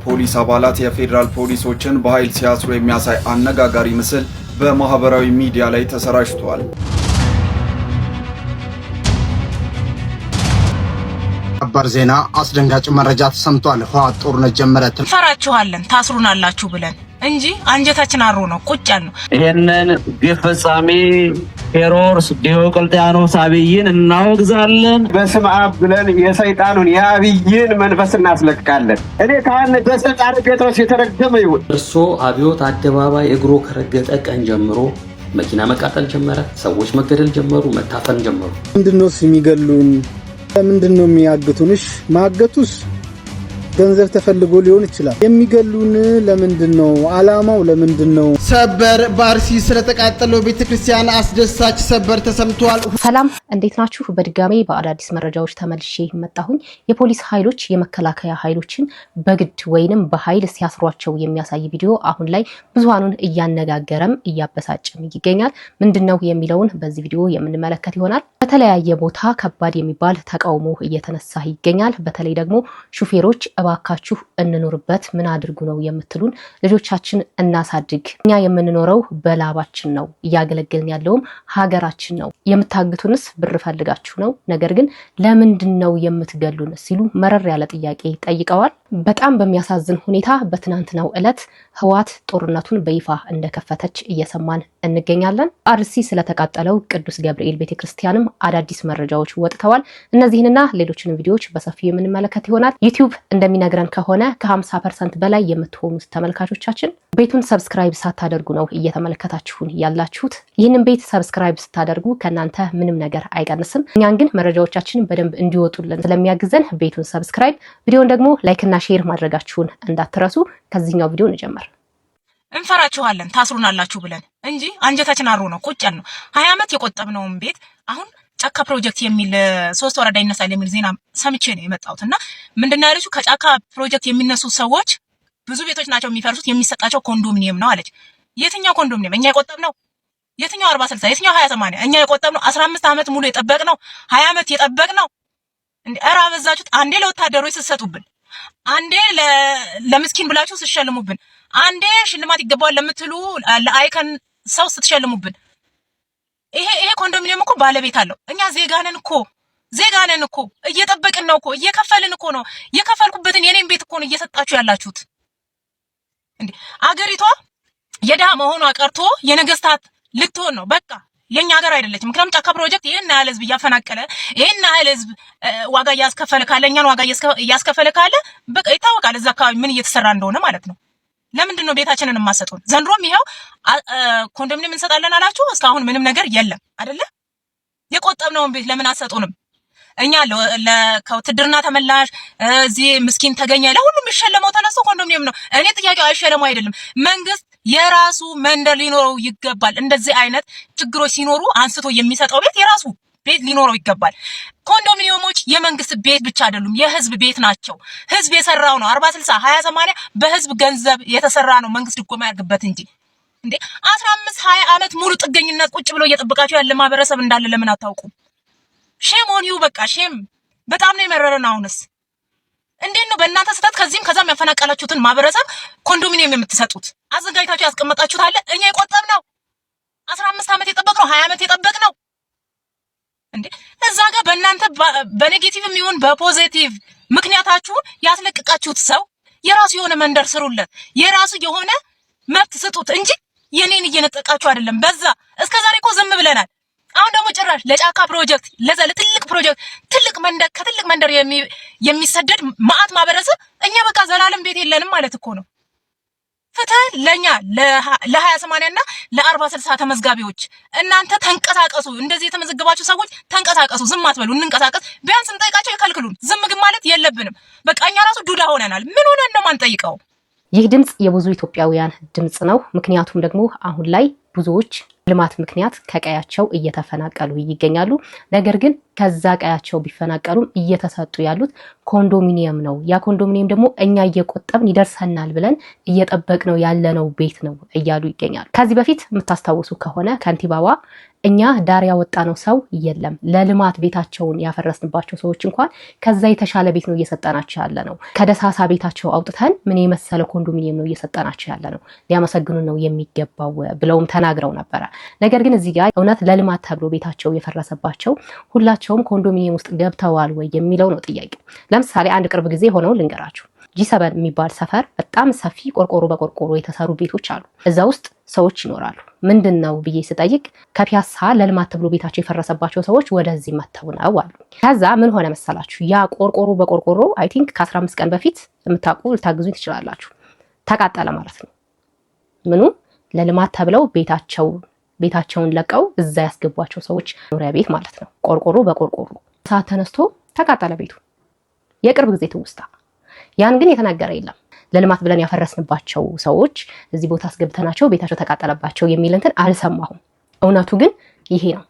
ፖሊስ አባላት የፌደራል ፖሊሶችን በኃይል ሲያስሩ የሚያሳይ አነጋጋሪ ምስል በማህበራዊ ሚዲያ ላይ ተሰራጭቷል። አባር ዜና አስደንጋጭ መረጃ ተሰምቷል። ህወሓት ጦርነት ጀመረ። ፈራችኋለን ታስሩናላችሁ ብለን እንጂ አንጀታችን አሮ ነው ቁጭ ያልነው። ይሄንን ግፍ ፈጻሚ ሄሮድስ ዲዮቅልጥያኖስ አብይን እናወግዛለን። በስመ አብ ብለን የሰይጣኑን የአብይን መንፈስ እናስለቅቃለን። እኔ ካህን በስልጣን ጴጥሮስ የተረገመ ይሁን። እርሶ አብዮት አደባባይ እግሮ ከረገጠ ቀን ጀምሮ መኪና መቃጠል ጀመረ፣ ሰዎች መገደል ጀመሩ፣ መታፈን ጀመሩ። ምንድነው የሚገሉን? ለምንድነው የሚያግቱንሽ? ማገቱስ ገንዘብ ተፈልጎ ሊሆን ይችላል። የሚገሉን ለምንድነው? አላማው ለምንድነው? ሰበር በአርሲ ስለተቃጠለው ቤተክርስቲያን አስደሳች ሰበር ተሰምቷል። ሰላም እንዴት ናችሁ? በድጋሜ በአዳዲስ መረጃዎች ተመልሼ መጣሁኝ። የፖሊስ ኃይሎች የመከላከያ ኃይሎችን በግድ ወይንም በኃይል ሲያስሯቸው የሚያሳይ ቪዲዮ አሁን ላይ ብዙሃኑን እያነጋገረም እያበሳጨም ይገኛል። ምንድነው የሚለውን በዚህ ቪዲዮ የምንመለከት ይሆናል። በተለያየ ቦታ ከባድ የሚባል ተቃውሞ እየተነሳ ይገኛል። በተለይ ደግሞ ሹፌሮች እባካችሁ እንኖርበት ምን አድርጉ ነው የምትሉን? ልጆቻችን እናሳድግ፣ እኛ የምንኖረው በላባችን ነው፣ እያገለገልን ያለውም ሀገራችን ነው። የምታግቱንስ ብር ፈልጋችሁ ነው፣ ነገር ግን ለምንድን ነው የምትገሉን ሲሉ መረር ያለ ጥያቄ ጠይቀዋል። በጣም በሚያሳዝን ሁኔታ በትናንትናው ዕለት ህወሓት ጦርነቱን በይፋ እንደከፈተች እየሰማን እንገኛለን። አርሲ ስለተቃጠለው ቅዱስ ገብርኤል ቤተክርስቲያንም አዳዲስ መረጃዎች ወጥተዋል። እነዚህንና ሌሎችን ቪዲዮዎች በሰፊው የምንመለከት ይሆናል። ዩቲዩብ እንደሚነግረን ከሆነ ከ50% በላይ የምትሆኑት ተመልካቾቻችን ቤቱን ሰብስክራይብ ሳታደርጉ ነው እየተመለከታችሁን ያላችሁት። ይህንን ቤት ሰብስክራይብ ስታደርጉ ከናንተ ምንም ነገር አይቀንስም። እኛን ግን መረጃዎቻችን በደንብ እንዲወጡልን ስለሚያግዘን ቤቱን ሰብስክራይብ፣ ቪዲዮን ደግሞ ላይክ እና ሼር ማድረጋችሁን እንዳትረሱ። ከዚህኛው ቪዲዮ እንጀምር። እንፈራችኋለን ታስሩናላችሁ ብለን እንጂ አንጀታችን አሮ ነው ቁጭ ያልነው። 20 ዓመት የቆጠብነውን ቤት አሁን ጫካ ፕሮጀክት የሚል 3 ወረዳ ይነሳል የሚል ዜና ሰምቼ ነው የመጣሁት። እና ምንድነው ያለችው? ከጫካ ፕሮጀክት የሚነሱ ሰዎች ብዙ ቤቶች ናቸው የሚፈርሱት፣ የሚሰጣቸው ኮንዶሚኒየም ነው አለች። የትኛው ኮንዶሚኒየም? እኛ የቆጠብነው የትኛው 40/60 የትኛው 20/80? እኛ የቆጠብነው 15 ዓመት ሙሉ የጠበቅነው 20 ዓመት የጠበቅነው እንዴ! ኧረ አበዛችሁት። አንዴ ለወታደሮች ስትሰጡብን፣ አንዴ ለምስኪን ብላችሁ ስትሸልሙብን፣ አንዴ ሽልማት ይገባዋል ለምትሉ ለአይከን ሰው ስትሸልሙብን፣ ይሄ ኮንዶሚኒየም እኮ ባለቤት አለው። እኛ ዜጋ ነን እኮ እየጠበቅን ነው እኮ እየከፈልን እኮ ነው። የከፈልኩበትን የኔን ቤት እኮ ነው እየሰጣችሁ ያላችሁት። እንዴ አገሪቷ የድሃ መሆኗ ቀርቶ የነገስታት ልትሆን ነው። በቃ የኛ ሀገር አይደለችም። ምክንያቱም ጫካ ፕሮጀክት ይሄን ያህል ህዝብ እያፈናቀለ ይሄን ያህል ህዝብ ዋጋ እያስከፈለ ካለ እኛን ዋጋ እያስከፈለ ካለ በቃ ይታወቃል እዛ አካባቢ ምን እየተሰራ እንደሆነ ማለት ነው። ለምንድን ነው ቤታችንን የማሰጡን? ዘንድሮም ይሄው ኮንዶሚኒየም እንሰጣለን አላችሁ፣ እስካሁን ምንም ነገር የለም አይደለ? የቆጠብነውን ቤት ለምን አሰጡንም? እኛ ከውትድርና ተመላሽ እዚህ ምስኪን ተገኘ ለሁሉም የሚሸለመው ተነስቶ ኮንዶሚኒየም ነው። እኔ ጥያቄው አይሸለሙ አይደለም፣ መንግስት የራሱ መንደር ሊኖረው ይገባል። እንደዚህ አይነት ችግሮች ሲኖሩ አንስቶ የሚሰጠው ቤት የራሱ ቤት ሊኖረው ይገባል። ኮንዶሚኒየሞች የመንግስት ቤት ብቻ አይደሉም፣ የህዝብ ቤት ናቸው። ህዝብ የሰራው ነው። 40/60 20/80 በህዝብ ገንዘብ የተሰራ ነው። መንግስት ድጎማ ያርግበት እንጂ እንዴ 15-20 ዓመት ሙሉ ጥገኝነት ቁጭ ብሎ እየጠበቃችሁ ያለ ማህበረሰብ እንዳለ ለምን አታውቁም? ሼም ኦን ዩ። በቃ ሼም። በጣም ነው የመረረን። አሁንስ እንዴት ነው በእናንተ ስህተት ከዚህም ከዛም ያፈናቀላችሁትን ማህበረሰብ ኮንዶሚኒየም የምትሰጡት? አዘጋጅታችሁ ያስቀመጣችሁት አለ። እኛ የቆጠብነው 15 ዓመት የጠበቅነው 20 ዓመት የጠበቅነው እንዴ እዛ ጋር በእናንተ በኔጌቲቭም ይሁን በፖዚቲቭ ምክንያታችሁ ያስለቅቃችሁት ሰው የራሱ የሆነ መንደር ስሩለት፣ የራሱ የሆነ መብት ስጡት እንጂ የኔን እየነጠቃችሁ አይደለም። በዛ እስከዛሬ እኮ ዝም ብለናል። አሁን ደግሞ ጭራሽ ለጫካ ፕሮጀክት ለዛ ለትልቅ ፕሮጀክት ትልቅ መንደር ከትልቅ መንደር የሚሰደድ ማአት ማህበረሰብ እኛ በቃ ዘላለም ቤት የለንም ማለት እኮ ነው። ፍትህ ለኛ ለ20/80 እና ለ40/60 ተመዝጋቢዎች እናንተ ተንቀሳቀሱ። እንደዚህ የተመዘገባችሁ ሰዎች ተንቀሳቀሱ፣ ዝም አትበሉ፣ እንንቀሳቀስ። ቢያንስ እንጠይቃቸው ይከልክሉን። ዝም ግን ማለት የለብንም። በቃ እኛ ራሱ ዱዳ ሆነናል። ምን ሆነን ነው ማንጠይቀው? ይህ ድምጽ የብዙ ኢትዮጵያውያን ድምጽ ነው። ምክንያቱም ደግሞ አሁን ላይ ብዙዎች ልማት ምክንያት ከቀያቸው እየተፈናቀሉ ይገኛሉ። ነገር ግን ከዛ ቀያቸው ቢፈናቀሉም እየተሰጡ ያሉት ኮንዶሚኒየም ነው። ያ ኮንዶሚኒየም ደግሞ እኛ እየቆጠብን ይደርሰናል ብለን እየጠበቅነው ያለነው ቤት ነው እያሉ ይገኛሉ። ከዚህ በፊት የምታስታውሱ ከሆነ ከንቲባዋ እኛ ዳር ያወጣነው ሰው የለም። ለልማት ቤታቸውን ያፈረስንባቸው ሰዎች እንኳን ከዛ የተሻለ ቤት ነው እየሰጠናቸው ያለ ነው። ከደሳሳ ቤታቸው አውጥተን ምን የመሰለ ኮንዶሚኒየም ነው እየሰጠናቸው ያለ ነው። ሊያመሰግኑን ነው የሚገባው ብለውም ተናግረው ነበረ። ነገር ግን እዚህ ጋር እውነት ለልማት ተብሎ ቤታቸው የፈረሰባቸው ሁላቸውም ኮንዶሚኒየም ውስጥ ገብተዋል ወይ የሚለው ነው ጥያቄው። ለምሳሌ አንድ ቅርብ ጊዜ ሆነው ልንገራችሁ። ጂ7 የሚባል ሰፈር በጣም ሰፊ ቆርቆሮ በቆርቆሮ የተሰሩ ቤቶች አሉ። እዛ ውስጥ ሰዎች ይኖራሉ። ምንድነው ብዬ ስጠይቅ ከፒያሳ ለልማት ተብሎ ቤታቸው የፈረሰባቸው ሰዎች ወደዚህ መተው ነው አሉ። ከዛ ምን ሆነ መሰላችሁ? ያ ቆርቆሮ በቆርቆሮ አይ ቲንክ ከ15 ቀን በፊት የምታውቁ ልታግዙኝ ትችላላችሁ፣ ተቃጠለ ማለት ነው። ምኑ ለልማት ተብለው ቤታቸውን ለቀው እዛ ያስገቧቸው ሰዎች ኖሪያ ቤት ማለት ነው። ቆርቆሮ በቆርቆሮ ሰዓት ተነስቶ ተቃጠለ ቤቱ። የቅርብ ጊዜ ትውስታ። ያን ግን የተናገረ የለም። ለልማት ብለን ያፈረስንባቸው ሰዎች እዚህ ቦታ አስገብተናቸው ቤታቸው ተቃጠለባቸው የሚል እንትን አልሰማሁም። እውነቱ ግን ይሄ ነው።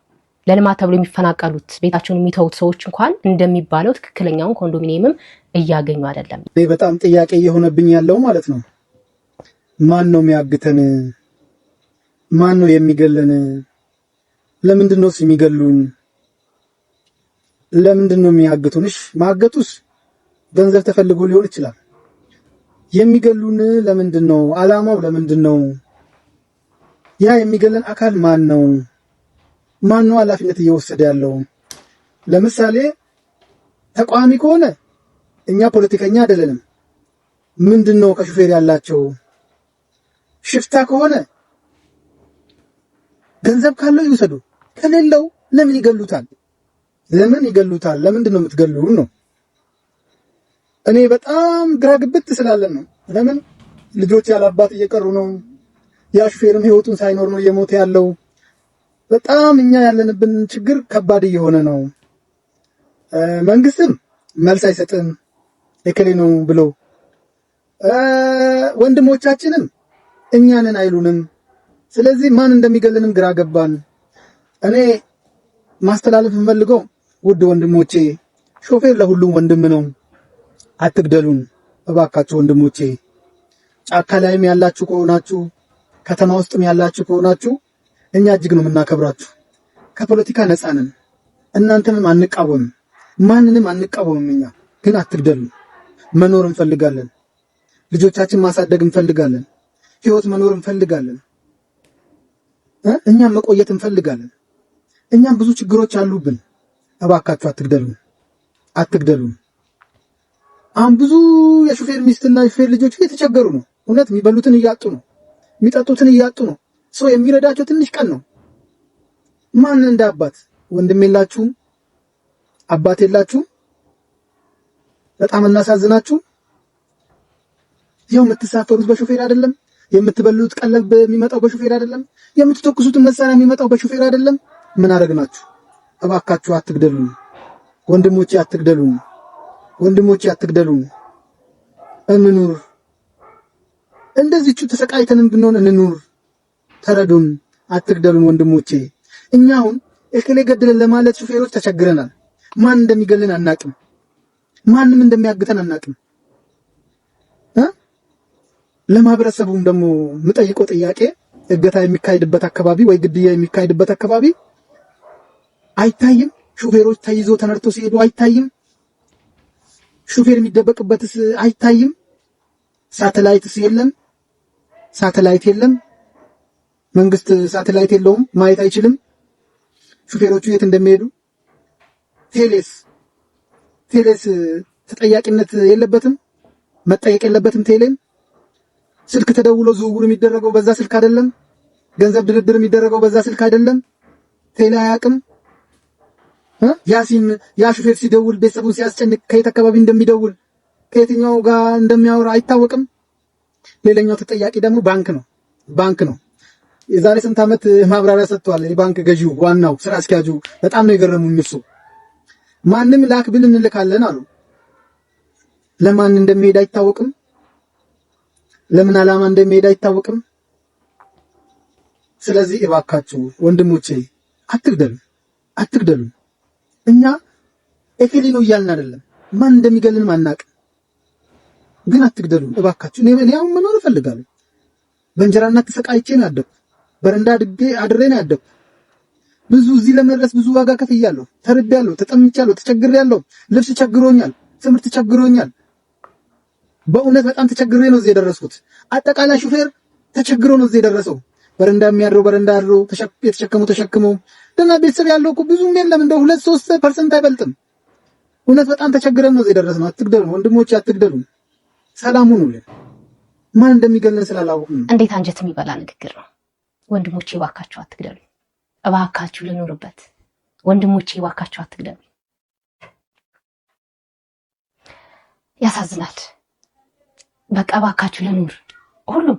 ለልማት ተብሎ የሚፈናቀሉት ቤታቸውን የሚተውት ሰዎች እንኳን እንደሚባለው ትክክለኛውን ኮንዶሚኒየምም እያገኙ አይደለም። በጣም ጥያቄ እየሆነብኝ ያለው ማለት ነው፣ ማን ነው የሚያግተን? ማን ነው የሚገለን? ለምንድን ነው የሚገሉን? ለምንድን ነው የሚያግቱንሽ? ማገቱስ ገንዘብ ተፈልጎ ሊሆን ይችላል። የሚገሉን ለምንድን ነው? አላማው ለምንድን ነው? ያ የሚገለን አካል ማን ነው? ማን ነው ኃላፊነት እየወሰደ ያለው? ለምሳሌ ተቋሚ ከሆነ እኛ ፖለቲከኛ አይደለንም። ምንድነው ከሹፌር ያላቸው? ሽፍታ ከሆነ ገንዘብ ካለው ይወሰዱ፣ ከሌለው ለምን ይገሉታል? ለምን ይገሉታል? ለምንድን ነው የምትገሉን ነው? እኔ በጣም ግራ ግብት ስላለን ነው። ለምን ልጆች ያላባት እየቀሩ ነው። ያ ሹፌርም ህይወቱን ሳይኖር ነው እየሞተ ያለው። በጣም እኛ ያለንብን ችግር ከባድ እየሆነ ነው። መንግስትም መልስ አይሰጥም እከሌ ነው ብሎ፣ ወንድሞቻችንም እኛንን አይሉንም። ስለዚህ ማን እንደሚገልንም ግራ ገባን። እኔ ማስተላለፍ የምፈልገው ውድ ወንድሞቼ፣ ሾፌር ለሁሉም ወንድም ነው። አትግደሉን እባካችሁ ወንድሞቼ። ጫካ ላይም ያላችሁ ከሆናችሁ ከተማ ውስጥም ያላችሁ ከሆናችሁ እኛ እጅግ ነው የምናከብራችሁ። ከፖለቲካ ነፃ ነን። እናንተንም አንቃወምም፣ ማንንም አንቃወምም። እኛ ግን አትግደሉን። መኖር እንፈልጋለን። ልጆቻችን ማሳደግ እንፈልጋለን። ህይወት መኖር እንፈልጋለን። እኛም መቆየት እንፈልጋለን። እኛም ብዙ ችግሮች አሉብን። እባካችሁ አትግደሉን፣ አትግደሉን። አሁን ብዙ የሹፌር ሚስትና የሹፌር ልጆች እየተቸገሩ ነው። እውነት የሚበሉትን እያጡ ነው፣ የሚጠጡትን እያጡ ነው። ሰው የሚረዳቸው ትንሽ ቀን ነው። ማን እንደ አባት? ወንድም የላችሁም፣ አባት የላችሁም። በጣም እናሳዝናችሁ። ይኸው የምትሳፈሩት በሹፌር አይደለም፣ የምትበሉት ቀለብ የሚመጣው በሹፌር አይደለም፣ የምትተኩሱትን መሳሪያ የሚመጣው በሹፌር አይደለም። ምን አደረግናችሁ? እባካችሁ አትግደሉን ወንድሞቼ፣ አትግደሉን ወንድሞቼ፣ አትግደሉን። እንኑር። እንደዚህቹ ተሰቃይተንም ብንሆን እንኑር። ተረዱን፣ አትግደሉን ወንድሞቼ። እኛ አሁን እከሌ ገደለን ለማለት ሹፌሮች ተቸግረናል። ማን እንደሚገልን አናቅም፣ ማንም እንደሚያግተን አናቅም። ለማህበረሰቡም ደግሞ የምጠይቀው ጥያቄ እገታ የሚካሄድበት አካባቢ ወይ ግድያ የሚካሄድበት አካባቢ አይታይም? ሹፌሮች ተይዞ ተነርቶ ሲሄዱ አይታይም? ሹፌር የሚደበቅበትስ አይታይም? ሳተላይትስ የለም? ሳተላይት የለም። መንግስት ሳተላይት የለውም፣ ማየት አይችልም ሹፌሮቹ የት እንደሚሄዱ። ቴሌስ ተጠያቂነት የለበትም፣ መጠየቅ የለበትም። ቴሌም ስልክ ተደውሎ ዝውውር የሚደረገው በዛ ስልክ አይደለም፣ ገንዘብ ድርድር የሚደረገው በዛ ስልክ አይደለም። ቴሌ አያውቅም። ያ ሹፌር ሲደውል ቤተሰቡን ሲያስጨንቅ ከየት አካባቢ እንደሚደውል ከየትኛው ጋር እንደሚያወራ አይታወቅም። ሌላኛው ተጠያቂ ደግሞ ባንክ ነው። የዛሬ ስንት ዓመት ማብራሪያ ሰጥቷል የባንክ ገዢው፣ ዋናው ስራ አስኪያጁ። በጣም ነው የገረሙኝ እነሱ። ማንም ላክ ብል እንልካለን አሉ። ለማን እንደሚሄድ አይታወቅም፣ ለምን ዓላማ እንደሚሄድ አይታወቅም። ስለዚህ እባካችሁ ወንድሞቼ አትግደሉ። እኛ እከሌ ነው እያልን አይደለም፣ ማን እንደሚገልንም አናውቅም። ግን አትግደሉ እባካችሁ። እኔ አሁን መኖር እፈልጋለሁ። በእንጀራ እናት ተሰቃይቼ ነው ያደግኩት። በረንዳ አድሬ ነው ያደግኩት። ብዙ እዚህ ለመድረስ ብዙ ዋጋ ከፍያለሁ፣ ተርቤያለሁ፣ ተጠምቻለሁ፣ ተቸግሬያለሁ። ልብስ ቸግሮኛል፣ ትምህርት ቸግሮኛል። በእውነት በጣም ተቸግሬ ነው እዚህ የደረስኩት። አጠቃላይ ሹፌር ተቸግሮ ነው እዚህ የደረሰው። በረንዳ የሚያድረው በረንዳ አድሮ የተሸከሙ ተሸክመው ደህና ቤተሰብ ያለው እኮ ብዙም የለም፣ እንደው 2-3% አይበልጥም። እውነት በጣም ተቸግረን ነው እዚህ የደረስነው። አትግደሉ ወንድሞቼ፣ አትግደሉ። ሰላም ሁኑልን። ማን እንደሚገለን ስላላወቅን እንዴት አንጀት የሚበላ ንግግር ነው። ወንድሞቼ እባካችሁ አትግደሉ፣ እባካችሁ ልኑርበት። ወንድሞቼ እባካችሁ አትግደሉ። ያሳዝናል። በቃ እባካችሁ ልኑር። ሁሉም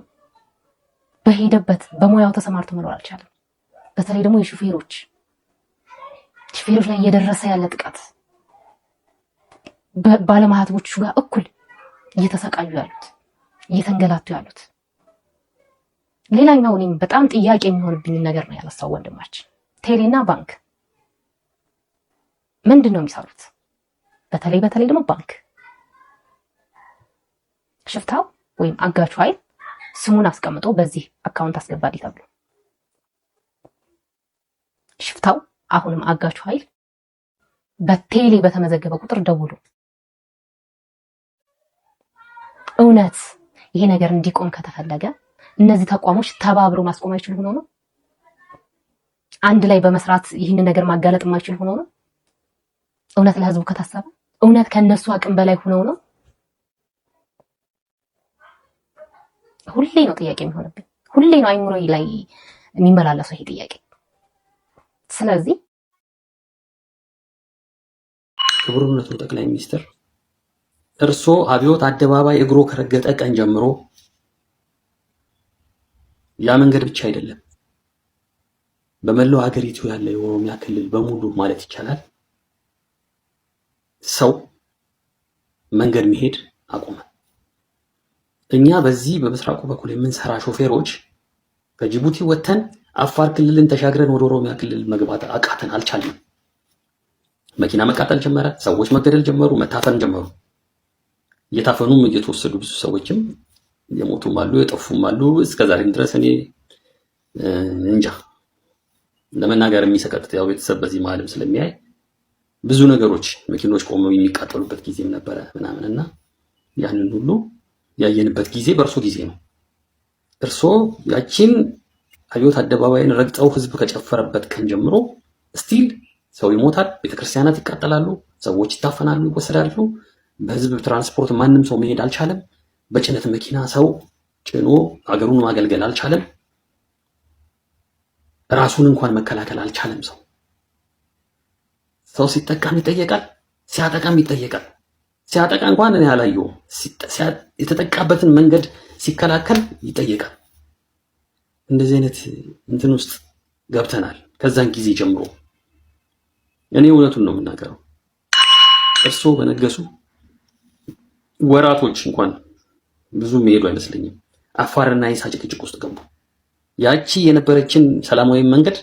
በሄደበት በሙያው ተሰማርቶ መኖር አልቻለም። በተለይ ደግሞ የሹፌሮች ላይ እየደረሰ ያለ ጥቃት ባለማህተቦቹ ጋር እኩል እየተሰቃዩ ያሉት እየተንገላቱ ያሉት። ሌላኛው እኔም በጣም ጥያቄ የሚሆንብኝ ነገር ነው ያነሳው ወንድማችን። ቴሌና ባንክ ምንድን ነው የሚሰሩት? በተለይ ደግሞ ባንክ ሽፍታው ወይም አጋቹ ኃይል ስሙን አስቀምጦ በዚህ አካውንት አስገባልኝ ተብሎ ሽፍታው አሁንም አጋቹ ኃይል በቴሌ በተመዘገበ ቁጥር ደውሎ እውነት ይሄ ነገር እንዲቆም ከተፈለገ እነዚህ ተቋሞች ተባብረው ማስቆም አይችሉ ሆኖ ነው? አንድ ላይ በመስራት ይህን ነገር ማጋለጥ የማይችሉ ሆኖ ነው? እውነት ለህዝቡ ከታሰበ እውነት ከነሱ አቅም በላይ ሆነው ነው? ሁሌ ነው ጥያቄ የሚሆንብኝ። ሁሌ ነው አይምሮዬ ላይ የሚመላለሰው ይሄ ጥያቄ። ስለዚህ ክቡርነቱ ጠቅላይ ሚኒስትር እርስዎ አብዮት አደባባይ እግሮ ከረገጠ ቀን ጀምሮ ያ መንገድ ብቻ አይደለም በመላው ሀገሪቱ ያለ የኦሮሚያ ክልል በሙሉ ማለት ይቻላል ሰው መንገድ መሄድ አቆመ። እኛ በዚህ በምስራቁ በኩል የምንሰራ ሾፌሮች ከጅቡቲ ወተን አፋር ክልልን ተሻግረን ወደ ኦሮሚያ ክልል መግባት አቃተን፣ አልቻልንም። መኪና መቃጠል ጀመረ፣ ሰዎች መገደል ጀመሩ፣ መታፈን ጀመሩ። እየታፈኑም እየተወሰዱ ብዙ ሰዎችም የሞቱም አሉ፣ የጠፉም አሉ። እስከዛሬም ድረስ እኔ እንጃ ለመናገር የሚሰቀጥጥ ያው ቤተሰብ በዚህ መሀልም ስለሚያይ ብዙ ነገሮች መኪኖች ቆመው የሚቃጠሉበት ጊዜም ነበረ ምናምንና ያንን ሁሉ ያየንበት ጊዜ በእርሶ ጊዜ ነው። እርሶ ያቺን አብዮት አደባባይን ረግጠው ህዝብ ከጨፈረበት ቀን ጀምሮ ስቲል ሰው ይሞታል፣ ቤተክርስቲያናት ይቃጠላሉ፣ ሰዎች ይታፈናሉ፣ ይወሰዳሉ። በህዝብ ትራንስፖርት ማንም ሰው መሄድ አልቻለም። በጭነት መኪና ሰው ጭኖ አገሩን ማገልገል አልቻለም። ራሱን እንኳን መከላከል አልቻለም። ሰው ሲጠቃም ይጠየቃል፣ ሲያጠቃም ይጠየቃል። ሲያጠቃ እንኳን እኔ አላየሁም። የተጠቃበትን መንገድ ሲከላከል ይጠየቃል። እንደዚህ አይነት እንትን ውስጥ ገብተናል ከዛን ጊዜ ጀምሮ። እኔ እውነቱን ነው የምናገረው። እርሶ በነገሱ ወራቶች እንኳን ብዙ መሄዱ አይመስለኝም አፋርና ኢሳ ጭቅጭቅ ውስጥ ገቡ። ያቺ የነበረችን ሰላማዊ መንገድ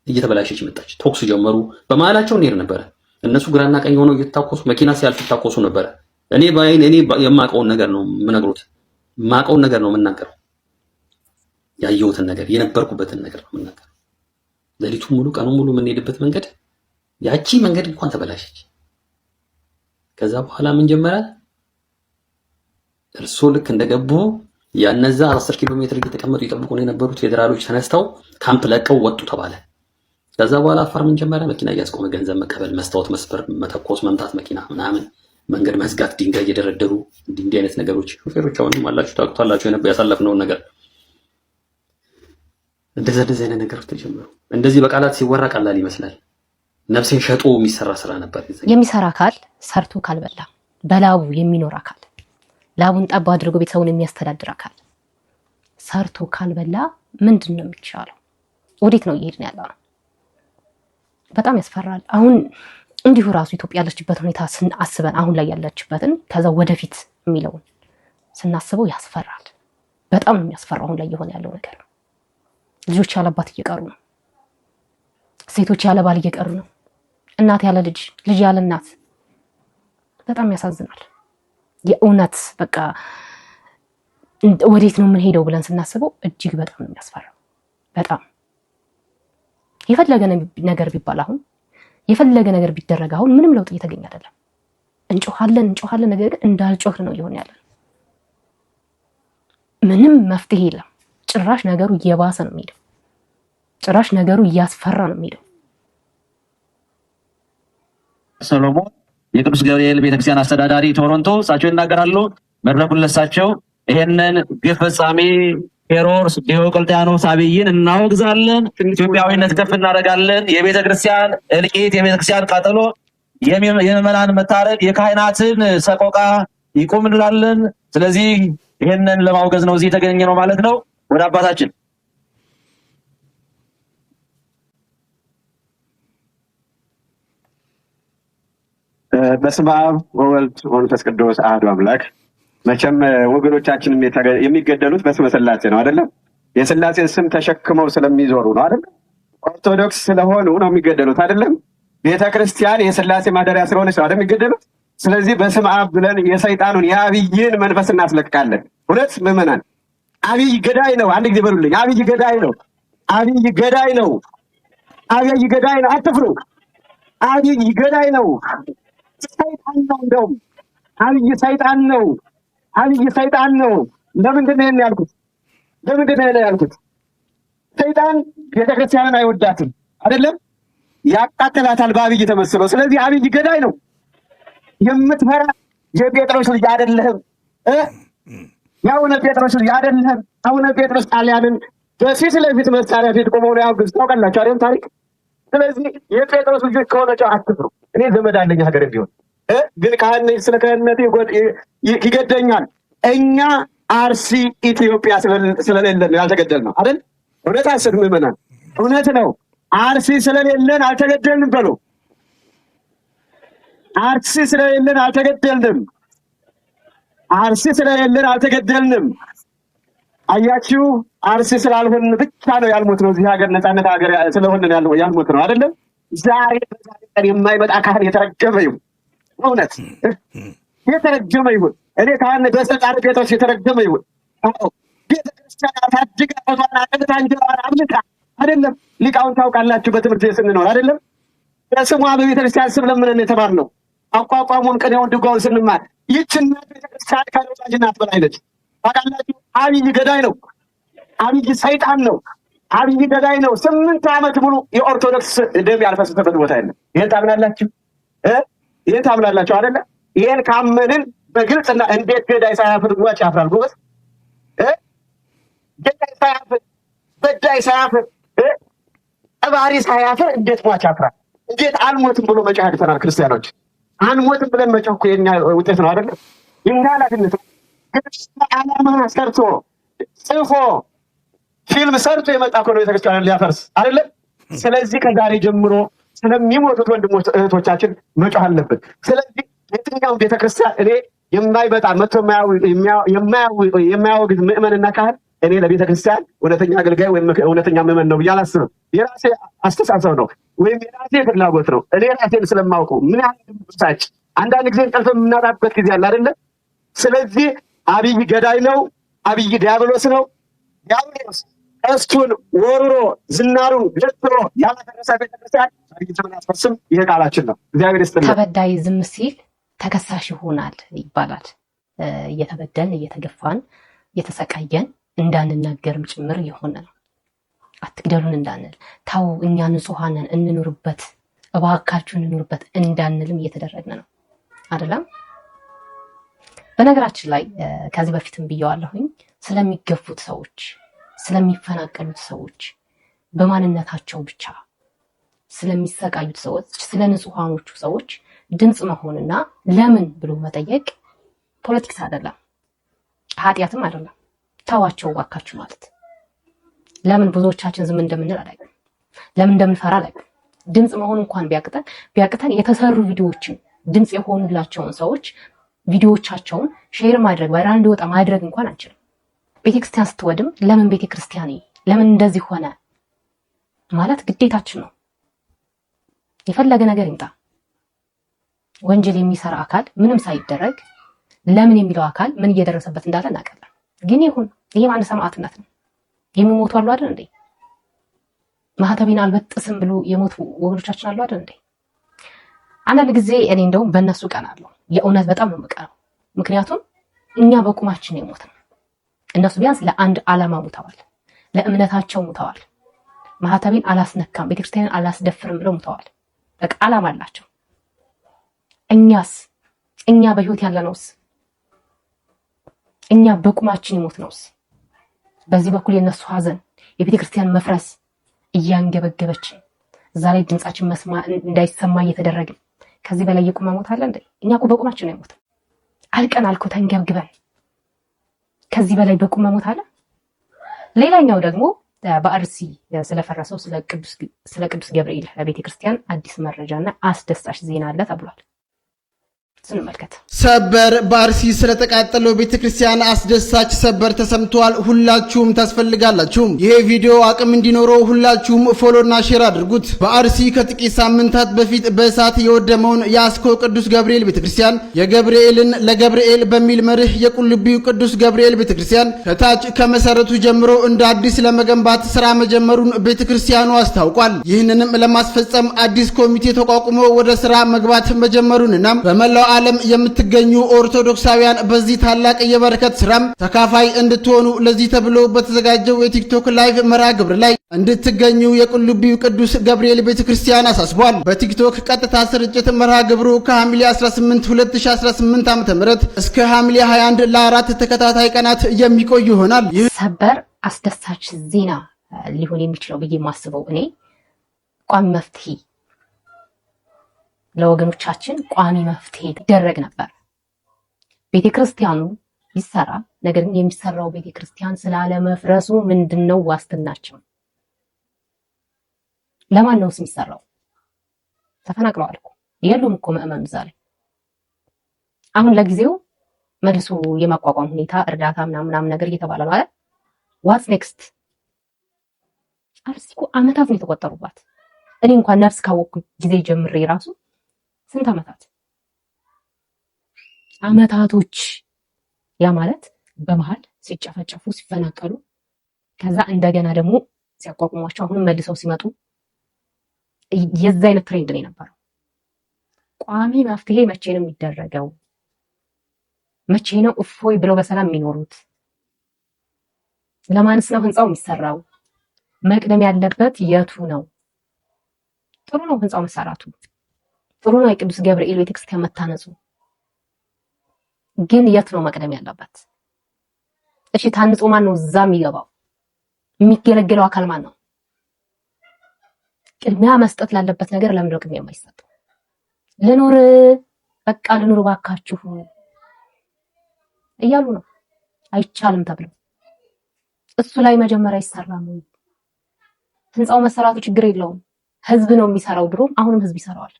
እየተበላሸች መጣች። ቶክስ ጀመሩ። በመሃላቸው እንሄድ ነበረ። እነሱ ግራና ቀኝ ሆነው እየተታኮሱ መኪና ሲያልፍ ይታኮሱ ነበረ። እኔ የማውቀውን ነገር ነው የምነግሮት፣ የማውቀውን ነገር ነው የምናገረው። ያየሁትን ነገር የነበርኩበትን ነገር ነው የምናገረው። ሌሊቱን ሙሉ ቀኑን ሙሉ የምንሄድበት መንገድ ያቺ መንገድ እንኳን ተበላሸች። ከዛ በኋላ ምን ጀመረ? እርሶ ልክ እንደገቡ ያነዛ 10 ኪሎ ሜትር እየተቀመጡ ይጠብቁ ነው የነበሩት ፌደራሎች ተነስተው ካምፕ ለቀው ወጡ ተባለ። ከዛ በኋላ አፋር ምን ጀመረ? መኪና እያስቆመ ገንዘብ መቀበል፣ መስታወት መስበር፣ መተኮስ፣ መምታት፣ መኪና ምናምን መንገድ መዝጋት፣ ድንጋይ እየደረደሩ እንዲህ አይነት ነገሮች ሹፌሮች አሁንም አላችሁ ታውቁታላችሁ ያሳለፍነውን ነገር። እንደዚህ አይነት ነገሮች ተጀመሩ። እንደዚህ በቃላት ሲወራ ቀላል ይመስላል። ነፍሴን ሸጦ የሚሰራ ስራ ነበር። የሚሰራ አካል ሰርቶ ካልበላ በላቡ የሚኖር አካል ላቡን ጠብ አድርጎ ቤተሰቡን የሚያስተዳድር አካል ሰርቶ ካልበላ ምንድን ነው የሚቻለው? ወዴት ነው እየሄድን ያለው? በጣም ያስፈራል። አሁን እንዲሁ ራሱ ኢትዮጵያ ያለችበት ሁኔታ ስናስበን አሁን ላይ ያለችበትን ከዛ ወደፊት የሚለውን ስናስበው ያስፈራል። በጣም ነው የሚያስፈራው አሁን ላይ የሆነ ያለው ነገር። ልጆች ያለ አባት እየቀሩ ነው። ሴቶች ያለ ባል እየቀሩ ነው። እናት ያለ ልጅ፣ ልጅ ያለ እናት። በጣም ያሳዝናል። የእውነት በቃ ወዴት ነው የምንሄደው ብለን ስናስበው እጅግ በጣም ነው የሚያስፈራው። በጣም የፈለገ ነገር ቢባል አሁን የፈለገ ነገር ቢደረግ አሁን ምንም ለውጥ እየተገኘ አይደለም። እንጮሃለን ነገር ግን እንዳልጮህ ነው እየሆነ ያለው። ምንም መፍትሄ የለም። ጭራሽ ነገሩ እየባሰ ነው የሚሄደው። ጭራሽ ነገሩ እያስፈራ ነው የሚሄደው። ሰሎሞን የቅዱስ ገብርኤል ቤተክርስቲያን አስተዳዳሪ ቶሮንቶ እሳቸው ይናገራሉ። መድረኩን ለሳቸው ይሄንን ግፍ ፈጻሚ ሄሮድስ ዲዮቅልጥያኖስ አብይን እናወግዛለን። ኢትዮጵያዊነት ከፍ እናደርጋለን። የቤተክርስቲያን እልቂት፣ የቤተክርስቲያን ቃጠሎ፣ የምዕመናን መታረድ፣ የካህናትን ሰቆቃ ይቁም እንላለን። ስለዚህ ይሄንን ለማውገዝ ነው እዚህ የተገኘ ነው ማለት ነው። ወደ አባታችን በስመ አብ ወወልድ ወመንፈስ ቅዱስ አሐዱ አምላክ። መቼም ወገኖቻችንም የሚገደሉት በስመ ሥላሴ ነው አይደለም? የሥላሴን ስም ተሸክመው ስለሚዞሩ ነው አይደለም? ኦርቶዶክስ ስለሆኑ ነው የሚገደሉት አይደለም? ቤተክርስቲያን የሥላሴ ማደሪያ ስለሆነች ነው አይደል የሚገደሉት? ስለዚህ በስመ አብ ብለን የሰይጣኑን የአብይን መንፈስ እናስለቅቃለን። ሁለት ምዕመናን አብይ ገዳይ ነው። አንድ ጊዜ በሉልኝ። አብይ ገዳይ ነው። አብይ ገዳይ ነው። አብይ ገዳይ ነው። አትፍሩ። አብይ ገዳይ ነው። ሰይጣን ነው። እንደውም አብይ ሰይጣን ነው። አብይ ሰይጣን ነው። ለምንድን ነው ይሄን ያልኩት? ሰይጣን ቤተክርስቲያንን አይወዳትም አይደለም? ያቃጥላታል በአብይ ተመስሎ። ስለዚህ አብይ ገዳይ ነው። የምትፈራ የጴጥሮስ ልጅ አይደለህም። የአቡነ ጴጥሮስ ልጅ አይደለህም። አቡነ ጴጥሮስ ጣሊያንን በፊት ለፊት መሳሪያ ፊት ቆመው ነው ያውግዝ። ታውቃላችሁ አይደል ታሪክ። ስለዚህ የጴጥሮስ ልጆች ከሆነቸው አትፍሩ። እኔ ዘመድ አለኝ ሀገር ቢሆን ግን ካህን ስለ ካህንነቴ ይገደኛል። እኛ አርሲ ኢትዮጵያ ስለሌለን ያልተገደል ነው አይደል? እውነት አስር ምዕመናን እውነት ነው። አርሲ ስለሌለን አልተገደልንም በሉ። አርሲ ስለሌለን አልተገደልንም። አርሲ ስለሌለን አልተገደልንም። አያችሁ፣ አርሲ ስላልሆን ብቻ ነው ያልሞት ነው። እዚህ ሀገር ነፃነት ሀገር ስለሆነ ያልሞት ነው አይደለም? ዛሬ ቀን የማይመጣ ካህን የተረገመ ይሁን። እውነት የተረገመ ይሁን። እኔ ካህን በስልጣን ጴጥሮስ የተረገመ ይሁን። ቤተክርስቲያን ታድጋ ሆኗና ቀጥታ እንጀራዋን አብልታ አይደለም? ሊቃውን ታውቃላችሁ፣ በትምህርት ቤት ስንኖር አይደለም? በስሟ በቤተክርስቲያን ስም ለምነን የተማርነው አቋቋሙን፣ ቅኔውን፣ ድጓውን ስንማር ይህችን ቤተክርስቲያን ከወላጅ እናት በላይ ነች። ታውቃላችሁ? አብይ ገዳይ ነው። አብይ ሰይጣን ነው። አብይ ገዳይ ነው። 8 ዓመት ሙሉ የኦርቶዶክስ ደም ያልፈሰሰበት ቦታ የለም። ይሄን ታምናላችሁ? ይሄን ታምናላችሁ አይደለ? ይሄን ካመንን በግልጽና እንዴት ገዳይ ሳያፍር ሟች ያፍራል? ጎበዝ ገዳይ ሳያፍር፣ በዳይ ሳያፍር፣ ጠባሪ ሳያፍር እንዴት ሟች ያፍራል? እንዴት አልሞትም ብሎ መጮህ ያቅተናል? ክርስቲያኖች አንሞትም ብለን መጮህ እኮ የኛ ውጤት ነው አይደለ? የኛ ኃላፊነት ነው። ዓላማ ሰርቶ ጽፎ ፊልም ሰርቶ የመጣ እኮ ነው ቤተክርስቲያንን ሊያፈርስ አይደለም? ስለዚህ ከዛሬ ጀምሮ ስለሚሞቱት ወንድሞች እህቶቻችን መጮህ አለብን። ስለዚህ የትኛውም ቤተክርስቲያን እኔ የማይመጣ መጥቶ የማያወግዝ ምዕመንና ካህን እኔ ለቤተክርስቲያን እውነተኛ አገልጋይ ወይም እውነተኛ ምዕመን ነው ብዬ አላስብም። የራሴ አስተሳሰብ ነው ወይም የራሴ ፍላጎት ነው። እኔ ራሴን ስለማውቀው ምን ያህል ሳጭ አንዳንድ ጊዜ እንቅልፍ የምናጣበት ጊዜ አለ አይደለ? ስለዚህ አብይ ገዳይ ነው። አብይ ዲያብሎስ ነው። ዲያብሎስ ቀስቱን ወርሮ ዝናሩን ገትሮ ያላፈረሰ ቤተክርስቲያን ዘመን ያስፈስም። ይሄ ቃላችን ነው። እግዚአብሔር ይስጥልን። ተበዳይ ዝም ሲል ተከሳሽ ይሆናል ይባላል። እየተበደልን እየተገፋን እየተሰቃየን እንዳንናገርም ጭምር የሆነ ነው። አትግደሉን እንዳንል፣ ታው እኛ ንጹሐንን እንኑርበት፣ እባካችሁ እንኑርበት እንዳንልም እየተደረግን ነው አይደለም? በነገራችን ላይ ከዚህ በፊትም ብየዋለሁኝ፣ ስለሚገፉት ሰዎች፣ ስለሚፈናቀሉት ሰዎች፣ በማንነታቸው ብቻ ስለሚሰቃዩት ሰዎች፣ ስለ ንጹሐኖቹ ሰዎች ድምፅ መሆንና ለምን ብሎ መጠየቅ ፖለቲክስ አይደለም፣ ኃጢአትም አይደለም። ተዋቸው እባካችሁ ማለት ለምን ብዙዎቻችን ዝም እንደምንል አላውቅም። ለምን እንደምንፈራ አላውቅም። ድምፅ መሆን እንኳን ቢያቅተን የተሰሩ ቪዲዮዎችን ድምፅ የሆኑላቸውን ሰዎች ቪዲዮዎቻቸውን ሼር ማድረግ ቫይራል እንዲወጣ ማድረግ እንኳን አንችልም። ቤተክርስቲያን ስትወድም ለምን ቤተክርስቲያን ለምን እንደዚህ ሆነ ማለት ግዴታችን ነው። የፈለገ ነገር ይምጣ፣ ወንጀል የሚሰራ አካል ምንም ሳይደረግ ለምን የሚለው አካል ምን እየደረሰበት እንዳለ እናውቃለን። ግን ይሁን፣ ይሄም አንድ ሰማዕትነት ነው። የሚሞቱ አሉ አይደል እንዴ? ማህተቤን አልበጥስም ብሎ የሞቱ ወገኖቻችን አሉ አይደል እንዴ? አንዳንድ ጊዜ እኔ እንደውም በእነሱ ቀናለሁ። የእውነት በጣም ነው የምቀናው። ምክንያቱም እኛ በቁማችን የሞትን፣ እነሱ ቢያንስ ለአንድ ዓላማ ሙተዋል፣ ለእምነታቸው ሙተዋል። ማህተቤን አላስነካም፣ ቤተክርስቲያንን አላስደፍርም ብለው ሙተዋል። በቃ ዓላማ አላቸው። እኛስ እኛ በህይወት ያለነውስ እኛ በቁማችን የሞትነውስ በዚህ በኩል የነሱ ሀዘን የቤተክርስቲያን መፍረስ እያንገበገበችን እዛ ላይ ድምጻችን እንዳይሰማ እየተደረገ ከዚህ በላይ የቁም ሞት አለ እንዴ? እኛ እኮ በቁማችን ነው የሞት አልቀን አልኮ ተንገብግበን ከዚህ በላይ በቁም ሞት አለ? ሌላኛው ደግሞ በአርሲ ስለፈረሰው ስለ ቅዱስ ገብርኤል ቤተክርስቲያን አዲስ መረጃና አስደሳች ዜና አለ ተብሏል። ስንመልከት ሰበር በአርሲ ስለተቃጠለው ቤተክርስቲያን አስደሳች ሰበር ተሰምቷል። ሁላችሁም ታስፈልጋላችሁ። ይሄ ቪዲዮ አቅም እንዲኖረው ሁላችሁም ፎሎና ሼር አድርጉት። በአርሲ ከጥቂት ሳምንታት በፊት በእሳት የወደመውን የአስኮ ቅዱስ ገብርኤል ቤተክርስቲያን የገብርኤልን ለገብርኤል በሚል መርህ የቁልቢው ቅዱስ ገብርኤል ቤተክርስቲያን ከታች ከመሰረቱ ጀምሮ እንደ አዲስ ለመገንባት ስራ መጀመሩን ቤተክርስቲያኑ አስታውቋል። ይህንንም ለማስፈጸም አዲስ ኮሚቴ ተቋቁሞ ወደ ስራ መግባት መጀመሩንና በመላው ዓለም የምትገኙ ኦርቶዶክሳውያን በዚህ ታላቅ የበረከት ስራም ተካፋይ እንድትሆኑ ለዚህ ተብሎ በተዘጋጀው የቲክቶክ ላይቭ መርሃ ግብር ላይ እንድትገኙ የቁልቢው ቅዱስ ገብርኤል ቤተክርስቲያን አሳስቧል። በቲክቶክ ቀጥታ ስርጭት መርሃ ግብሩ ከሐምሌ 18 2018 ዓ.ም እስከ ሐምሌ 21 ለ4 ተከታታይ ቀናት የሚቆይ ይሆናል። ሰበር አስደሳች ዜና ሊሆን የሚችለው ብዬ የማስበው እኔ ቋሚ መፍትሄ ለወገኖቻችን ቋሚ መፍትሄ ይደረግ ነበር። ቤተክርስቲያኑ ይሰራ፣ ነገር ግን የሚሰራው ቤተክርስቲያን ስላለመፍረሱ ምንድነው ዋስትናቸው? ለማን ነው የሚሰራው? ተፈናቅለዋል እኮ የሉም እኮ ምዕመኑ ዛሬ። አሁን ለጊዜው መልሶ የማቋቋም ሁኔታ እርዳታ ምናምን ነገር እየተባለ ነው አይደል? ዋትስ ኔክስት? አርሲ እኮ ዓመታት ነው የተቆጠሩባት። እኔ እንኳን ነፍስ ካወቅኩ ጊዜ ጀምሬ ራሱ ስንት ዓመታቶች ያ ማለት በመሃል ሲጨፈጨፉ ሲፈናቀሉ ከዛ እንደገና ደግሞ ሲያቋቁሟቸው አሁን መልሰው ሲመጡ የዛ አይነት ትሬንድ ነው የነበረው። ቋሚ መፍትሄ መቼ ነው የሚደረገው? መቼ ነው እፎይ ብለው በሰላም የሚኖሩት? ለማንስ ነው ህንጻው የሚሰራው? መቅደም ያለበት የቱ ነው? ጥሩ ነው ህንጻው መሰራቱ፣ ጥሩ ነው የቅዱስ ገብርኤል ቤተክርስቲያን መታነጹ፣ ግን የት ነው መቅደም ያለበት? እሺ ታንጾ ማን ነው እዛ የሚገባው? የሚገለገለው አካል ማን ነው? ቅድሚያ መስጠት ላለበት ነገር ለምን ነው ቅድሚያ የማይሰጠው? ልኑር በቃ ልኑር ባካችሁ እያሉ ነው። አይቻልም ተብለው እሱ ላይ መጀመሪያ ይሰራል። ህንጻው መሰራቱ ችግር የለውም፣ ህዝብ ነው የሚሰራው። ድሮም አሁንም ህዝብ ይሰራዋል።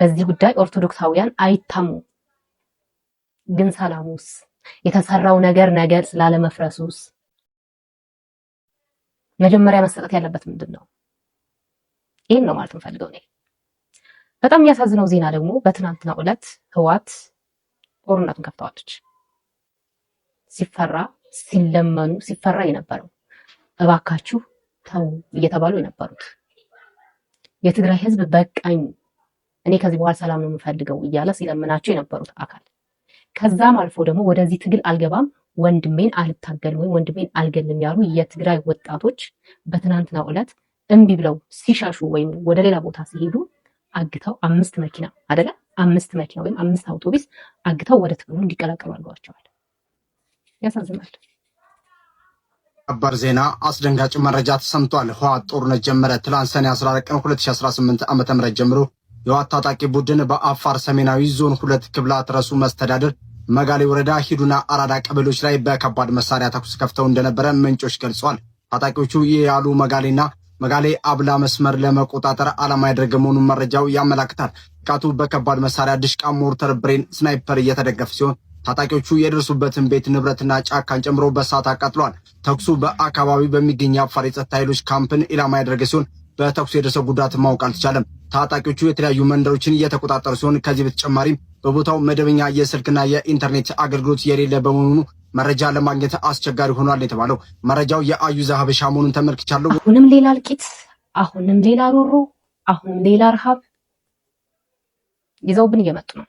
በዚህ ጉዳይ ኦርቶዶክሳውያን አይታሙ። ግን ሰላሙስ የተሰራው ነገር ስላለመፍረሱስ መጀመሪያ መሰጠት ያለበት ምንድነው? ይሄን ነው ማለት እንፈልገው ነው። በጣም የሚያሳዝነው ዜና ደግሞ በትናንትናው ዕለት ህወሓት ጦርነቱን ከፍተዋለች። ሲፈራ ሲለመኑ ሲፈራ የነበረው እባካችሁ ተው እየተባሉ የነበሩት የትግራይ ህዝብ በቃኝ እኔ ከዚህ በኋላ ሰላም ነው የምፈልገው እያለ ሲለምናቸው የነበሩት አካል ከዛም አልፎ ደግሞ ወደዚህ ትግል አልገባም ወንድሜን አልታገልም ወይ ወንድሜን አልገልም ያሉ የትግራይ ወጣቶች በትናንትናው ዕለት እምቢ ብለው ሲሻሹ ወይም ወደ ሌላ ቦታ ሲሄዱ አግተው 5 መኪና አይደለ 5 መኪና ወይም 5 አውቶቡስ አግተው ወደ ትግሉ እንዲቀላቀሉ አድርገዋቸዋል። ያሳዝናል። አባር ዜና አስደንጋጭ መረጃ ተሰምቷል። ህወሓት ጦርነት ጀመረ። ትላንት ሰኔ 14 ቀን 2018 ዓ.ም ጀምሮ የህወሓት ታጣቂ ቡድን በአፋር ሰሜናዊ ዞን 2 ክፍላት ረሱ መስተዳድር መጋሌ ወረዳ ሂዱና አራዳ ቀበሌዎች ላይ በከባድ መሳሪያ ተኩስ ከፍተው እንደነበረ ምንጮች ገልጸዋል። ታጣቂዎቹ የያሉ መጋሌ አብላ መስመር ለመቆጣጠር ዓላማ ያደረገ መሆኑን መረጃው ያመለክታል። ጥቃቱ በከባድ መሳሪያ ድሽቃ፣ ሞርተር፣ ብሬን፣ ስናይፐር እየተደገፈ ሲሆን ታጣቂዎቹ የደረሱበትን ቤት ንብረትና ጫካን ጨምሮ በእሳት አቃጥለዋል። ተኩሱ በአካባቢው በሚገኝ የአፋር የጸጥታ ኃይሎች ካምፕን ኢላማ ያደረገ ሲሆን በተኩሱ የደረሰው ጉዳት ማወቅ አልተቻለም። ታጣቂዎቹ የተለያዩ መንደሮችን እየተቆጣጠሩ ሲሆን ከዚህ በተጨማሪም በቦታው መደበኛ የስልክና የኢንተርኔት አገልግሎት የሌለ በመሆኑ መረጃ ለማግኘት አስቸጋሪ ሆኗል የተባለው መረጃው የአዩዘ ሀበሻ መሆኑን ተመልክቻለሁ። አሁንም ሌላ እልቂት፣ አሁንም ሌላ ሮሮ፣ አሁንም ሌላ ረሃብ ይዘውብን እየመጡ ነው።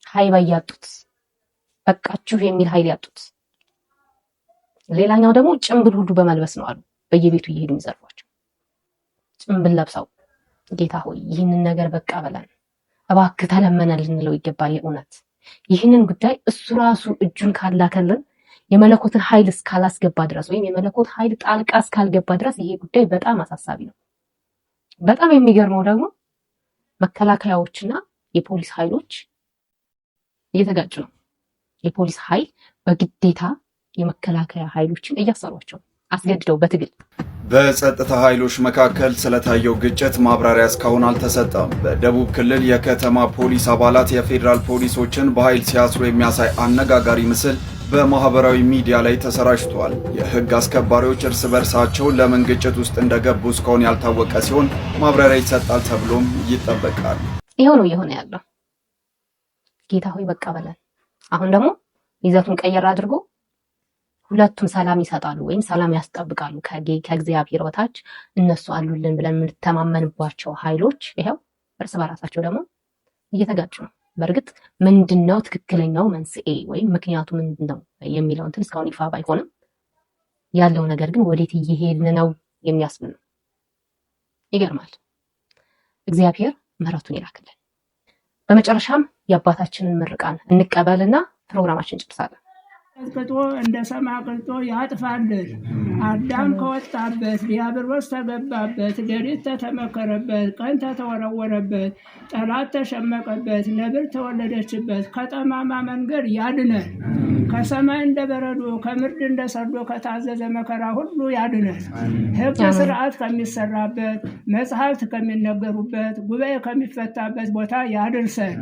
ሀይባ ያጡት በቃችሁ የሚል ኃይል ያጡት። ሌላኛው ደግሞ ጭምብል ሁሉ በመልበስ ነው አሉ በየቤቱ እየሄዱ የሚዘርፏቸው ጭምብል ለብሰው። ጌታ ሆይ ይህንን ነገር በቃ በለን እባክህ ተለመነ ልንለው ይገባል። የእውነት ይህንን ጉዳይ እሱ ራሱ እጁን ካላከልን የመለኮትን ኃይል እስካላስገባ ድረስ ወይም የመለኮት ኃይል ጣልቃ እስካልገባ ድረስ ይሄ ጉዳይ በጣም አሳሳቢ ነው። በጣም የሚገርመው ደግሞ መከላከያዎችና የፖሊስ ኃይሎች እየተጋጩ ነው። የፖሊስ ኃይል በግዴታ የመከላከያ ኃይሎችን እያሰሯቸው አስገድደው በትግል። በጸጥታ ኃይሎች መካከል ስለታየው ግጭት ማብራሪያ እስካሁን አልተሰጠም። በደቡብ ክልል የከተማ ፖሊስ አባላት የፌዴራል ፖሊሶችን በኃይል ሲያስሩ የሚያሳይ አነጋጋሪ ምስል በማህበራዊ ሚዲያ ላይ ተሰራጭቷል። የህግ አስከባሪዎች እርስ በርሳቸው ለምን ግጭት ውስጥ እንደገቡ እስካሁን ያልታወቀ ሲሆን ማብራሪያ ይሰጣል ተብሎም ይጠበቃል። ይሄው ነው የሆነ ያለው። ጌታ ሆይ በቃ በለን። አሁን ደግሞ ይዘቱን ቀየር አድርጎ ሁለቱም ሰላም ይሰጣሉ ወይም ሰላም ያስጠብቃሉ ከእግዚአብሔር በታች እነሱ አሉልን ብለን የምንተማመንባቸው ኃይሎች ይሄው እርስ በራሳቸው ደግሞ እየተጋጩ ነው። በእርግጥ ምንድነው ትክክለኛው መንስኤ ወይም ምክንያቱ ምንድነው የሚለው እንትን እስካሁን ይፋ ባይሆንም ያለው ነገር ግን ወዴት እየሄድን ነው የሚያስብል ነው። ይገርማል። እግዚአብሔር ምሕረቱን ይላክልን። በመጨረሻም የአባታችንን ምርቃን እንቀበልና ፕሮግራማችን እንጨርሳለን። ቅጦ እንደ ሰማ ቅልጦ ያጥፋልን። አዳም ከወጣበት ዲያብሎስ ተገባበት፣ ሌሊት ተተመከረበት፣ ቀን ተተወረወረበት፣ ጠላት ተሸመቀበት፣ ነብር ተወለደችበት። ከጠማማ መንገድ ያድነን። ከሰማይ እንደ በረዶ ከምድር እንደ ሰርዶ ከታዘዘ መከራ ሁሉ ያድነን። ሕግ ስርዓት ከሚሰራበት መጽሐፍት ከሚነገሩበት ጉባኤ ከሚፈታበት ቦታ ያድርሰን።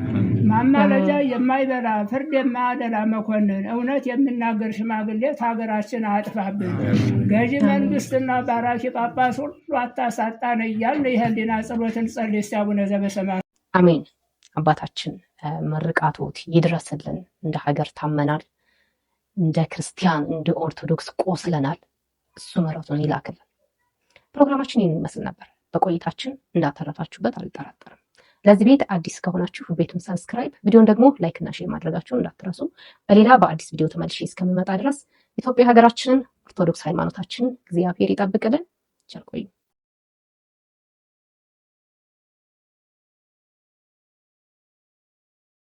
ማማለጃ የማይበላ ፍርድ የማያደላ መኮንን እውነት የሚናገር ሽማግሌ ሀገራችን አጥፋብን። ገዢ መንግስትና ባራኪ ጳጳስ ሁሉ አታሳጣን እያልን የህሊና ጸሎትን ጸልይ። እስቲ አቡነ ዘበሰማያት። አሜን። አባታችን ምርቃቶት ይድረስልን። እንደ ሀገር ታመናል፣ እንደ ክርስቲያን እንደ ኦርቶዶክስ ቆስለናል። እሱ ምሕረቱን ይላክልን። ፕሮግራማችን ይህን ይመስል ነበር። በቆይታችን እንዳተረፋችሁበት አልጠራጠርም። ለዚህ ቤት አዲስ ከሆናችሁ ቤቱን ሰብስክራይብ፣ ቪዲዮን ደግሞ ላይክ እና ሼር ማድረጋችሁን እንዳትረሱ። በሌላ በአዲስ ቪዲዮ ተመልሼ እስከምመጣ ድረስ ኢትዮጵያ ሀገራችንን፣ ኦርቶዶክስ ሃይማኖታችንን እግዚአብሔር ይጠብቅልን። ቸር ቆዩ።